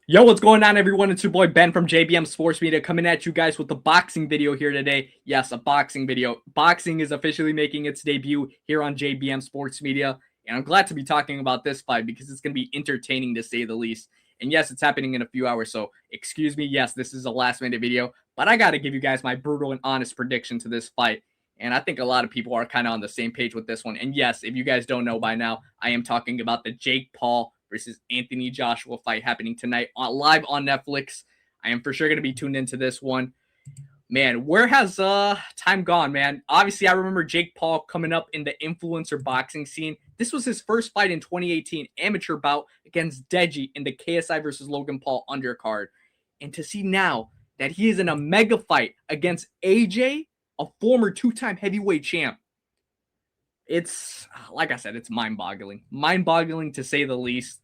Yo, what's going on, everyone? It's your boy Ben from JBM Sports Media coming at you guys with a boxing video here today. Yes, a boxing video. Boxing is officially making its debut here on JBM Sports Media, and I'm glad to be talking about this fight because it's going to be entertaining to say the least. And yes, it's happening in a few hours, so excuse me. Yes, this is a last-minute video, but I got to give you guys my brutal and honest prediction to this fight. And I think a lot of people are kind of on the same page with this one. And yes, if you guys don't know by now, I am talking about the Jake Paul versus Anthony Joshua fight happening tonight live on Netflix. I am for sure going to be tuned into this one. Man, where has time gone, man? Obviously, I remember Jake Paul coming up in the influencer boxing scene. This was his first fight in 2018, amateur bout against Deji in the KSI versus Logan Paul undercard. And to see now that he is in a mega fight against AJ, a former two-time heavyweight champ, it's, like I said, it's mind-boggling to say the least.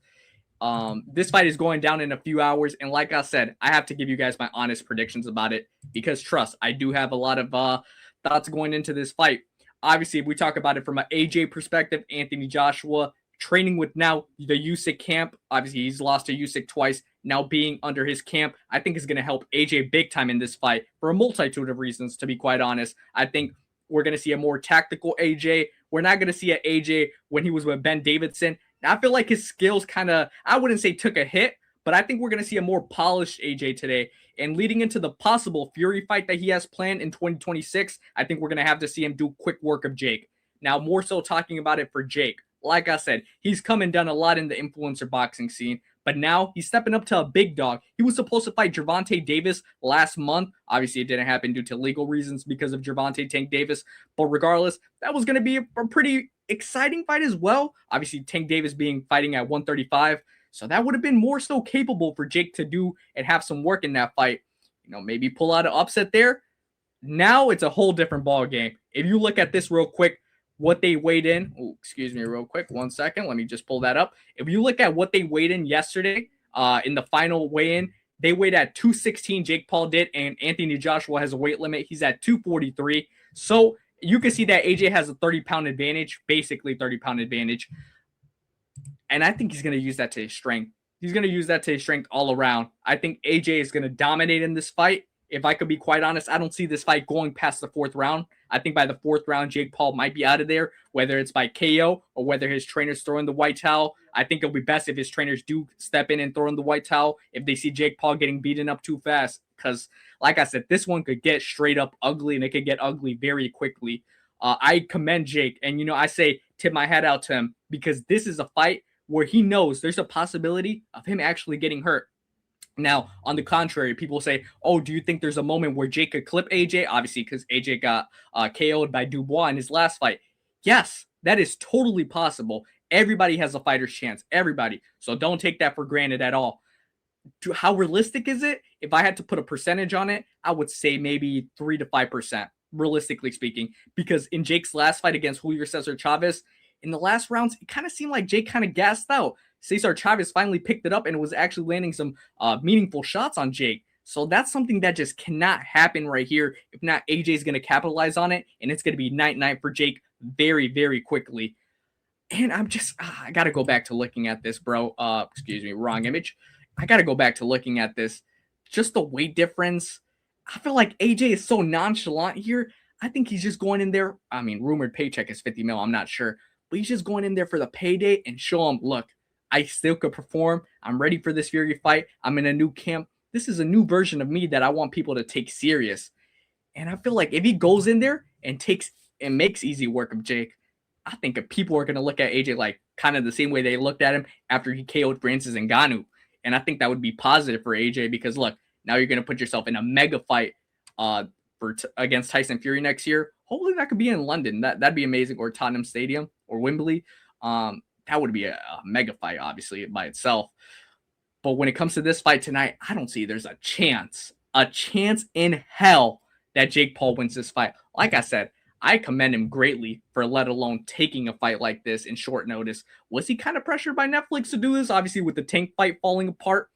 This fight is going down in a few hours, and like I said, I have to give you guys my honest predictions about it because trust, I do have a lot of thoughts going into this fight. Obviously, if we talk about it from an AJ perspective, Anthony Joshua training with now the Usyk camp. Obviously, he's lost to Usyk twice. Now being under his camp, I think is going to help AJ big time in this fight for a multitude of reasons. To be quite honest, I think we're going to see a more tactical AJ. We're not going to see an AJ when he was with Ben Davidson. I feel like his skills kind of, I wouldn't say took a hit, but I think we're going to see a more polished AJ today. And leading into the possible Fury fight that he has planned in 2026, I think we're going to have to see him do quick work of Jake. Now, more so talking about it for Jake. Like I said, he's come and done a lot in the influencer boxing scene, but now he's stepping up to a big dog. He was supposed to fight Gervonta Davis last month. Obviously, it didn't happen due to legal reasons because of Gervonta Tank Davis. But regardless, that was going to be a pretty exciting fight as well. Obviously, Tank Davis fighting at 135. So that would have been more so capable for Jake to do and have some work in that fight. You know, maybe pull out an upset there. Now it's a whole different ball game. If you look at this real quick, what they weighed in. Oh, excuse me, real quick. 1 second. Let me just pull that up. If you look at what they weighed in yesterday, in the final weigh-in, they weighed at 216. Jake Paul did, and Anthony Joshua has a weight limit. He's at 243. So you can see that AJ has a 30-pound advantage, basically 30-pound advantage. And I think he's going to use that to his strength. He's going to use that to his strength all around. I think AJ is going to dominate in this fight. If I could be quite honest, I don't see this fight going past the fourth round. I think by the fourth round, Jake Paul might be out of there, whether it's by KO or whether his trainers throw in the white towel. I think it'll be best if his trainers do step in and throw in the white towel if they see Jake Paul getting beaten up too fast. Because, like I said, this one could get straight up ugly, and it could get ugly very quickly. I commend Jake, and, I say tip my hat out to him because this is a fight where he knows there's a possibility of him actually getting hurt. Now, on the contrary, people say, oh, do you think there's a moment where Jake could clip AJ? Obviously, because AJ got KO'd by Dubois in his last fight. Yes, that is totally possible. Everybody has a fighter's chance. Everybody. So don't take that for granted at all. How realistic is it? If I had to put a percentage on it, I would say maybe 3 to 5%, realistically speaking. Because in Jake's last fight against Julio Cesar Chavez, in the last rounds, it kind of seemed like Jake kind of gassed out. Cesar Chavez finally picked it up and was actually landing some meaningful shots on Jake. So that's something that just cannot happen right here. If not, AJ is going to capitalize on it, and it's going to be night-night for Jake very, very quickly. And I got to go back to looking at this, bro. Excuse me, wrong image. I got to go back to looking at this. Just the weight difference. I feel like AJ is so nonchalant here. I think he's just going in there. I mean, rumored paycheck is 50 mil. I'm not sure. But he's just going in there for the payday and show him, look, I still could perform. I'm ready for this Fury fight. I'm in a new camp. This is a new version of me that I want people to take serious. And I feel like if he goes in there and makes easy work of Jake, I think if people are going to look at AJ like kind of the same way they looked at him after he KO'd Francis Ngannou. And I think that would be positive for AJ because, look, now you're going to put yourself in a mega fight against Tyson Fury next year. Hopefully that could be in London. That'd be amazing. Or Tottenham Stadium or Wembley. That would be a mega fight, obviously, by itself. But when it comes to this fight tonight, I don't see there's a chance in hell that Jake Paul wins this fight. Like I said, I commend him greatly for let alone taking a fight like this in short notice. Was he kind of pressured by Netflix to do this? Obviously, with the Tank fight falling apart.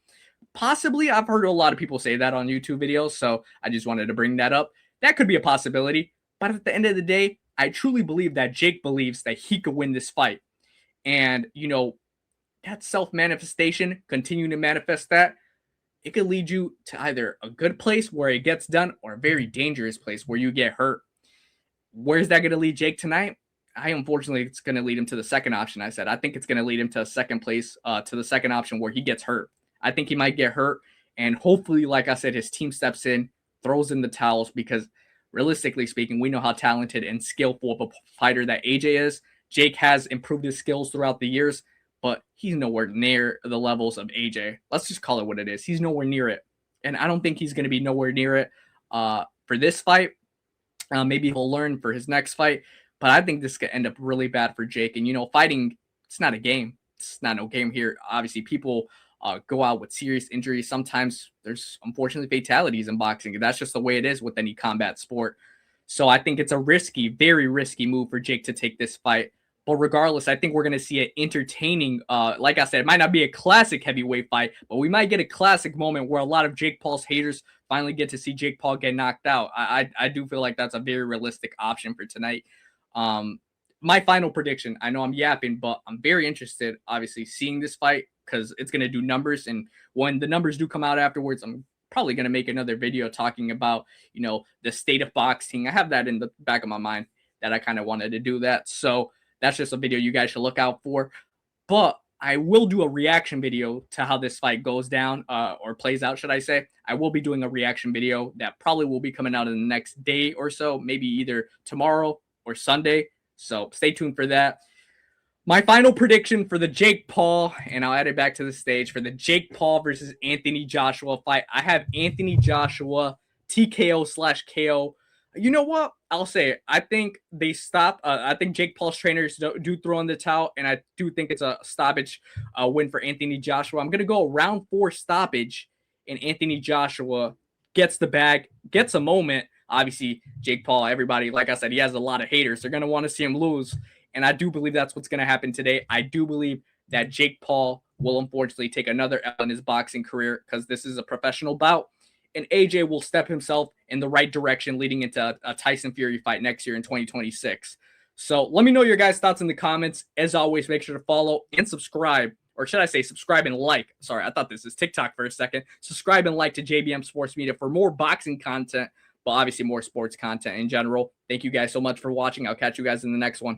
Possibly. I've heard a lot of people say that on YouTube videos, so I just wanted to bring that up. That could be a possibility. But at the end of the day, I truly believe that Jake believes that he could win this fight. And, that self-manifestation, continuing to manifest that, it could lead you to either a good place where it gets done or a very dangerous place where you get hurt. Where's that going to lead Jake tonight? Unfortunately, it's going to lead him to the second option. I said, I think it's going to lead him to a second place, to the second option where he gets hurt. I think he might get hurt. And hopefully, like I said, his team steps in, throws in the towels, because realistically speaking, we know how talented and skillful of a fighter that AJ is. Jake has improved his skills throughout the years, but he's nowhere near the levels of AJ. Let's just call it what it is. He's nowhere near it. And I don't think he's going to be nowhere near it for this fight. Maybe he'll learn for his next fight. But I think this could end up really bad for Jake. And, fighting, it's not a game. It's not no game here. Obviously, people go out with serious injuries. Sometimes there's, unfortunately, fatalities in boxing. That's just the way it is with any combat sport. So I think it's a risky, very risky move for Jake to take this fight. But regardless, I think we're going to see an entertaining, like I said, it might not be a classic heavyweight fight, but we might get a classic moment where a lot of Jake Paul's haters finally get to see Jake Paul get knocked out. I do feel like that's a very realistic option for tonight. My final prediction, I know I'm yapping, but I'm very interested, obviously, seeing this fight because it's going to do numbers. And when the numbers do come out afterwards, I'm probably going to make another video talking about, the state of boxing. I have that in the back of my mind that I kind of wanted to do that. So that's just a video you guys should look out for. But I will do a reaction video to how this fight goes down or plays out, should I say. I will be doing a reaction video that probably will be coming out in the next day or so, maybe either tomorrow or Sunday. So stay tuned for that. My final prediction for the Jake Paul, and I'll add it back to the stage, for the Jake Paul versus Anthony Joshua fight. I have Anthony Joshua TKO/KO. You know what? I'll say it. I think they stop. I think Jake Paul's trainers do throw in the towel, and I do think it's a stoppage win for Anthony Joshua. I'm going to go round 4 stoppage, and Anthony Joshua gets the bag, gets a moment. Obviously, Jake Paul, everybody, like I said, he has a lot of haters. They're going to want to see him lose, and I do believe that's what's going to happen today. I do believe that Jake Paul will unfortunately take another L in his boxing career because this is a professional bout. And AJ will step himself in the right direction leading into a Tyson Fury fight next year in 2026. So let me know your guys' thoughts in the comments. As always, make sure to follow and subscribe. Or should I say subscribe and like? Sorry, I thought this was TikTok for a second. Subscribe and like to JBM Sports Media for more boxing content, but obviously more sports content in general. Thank you guys so much for watching. I'll catch you guys in the next one.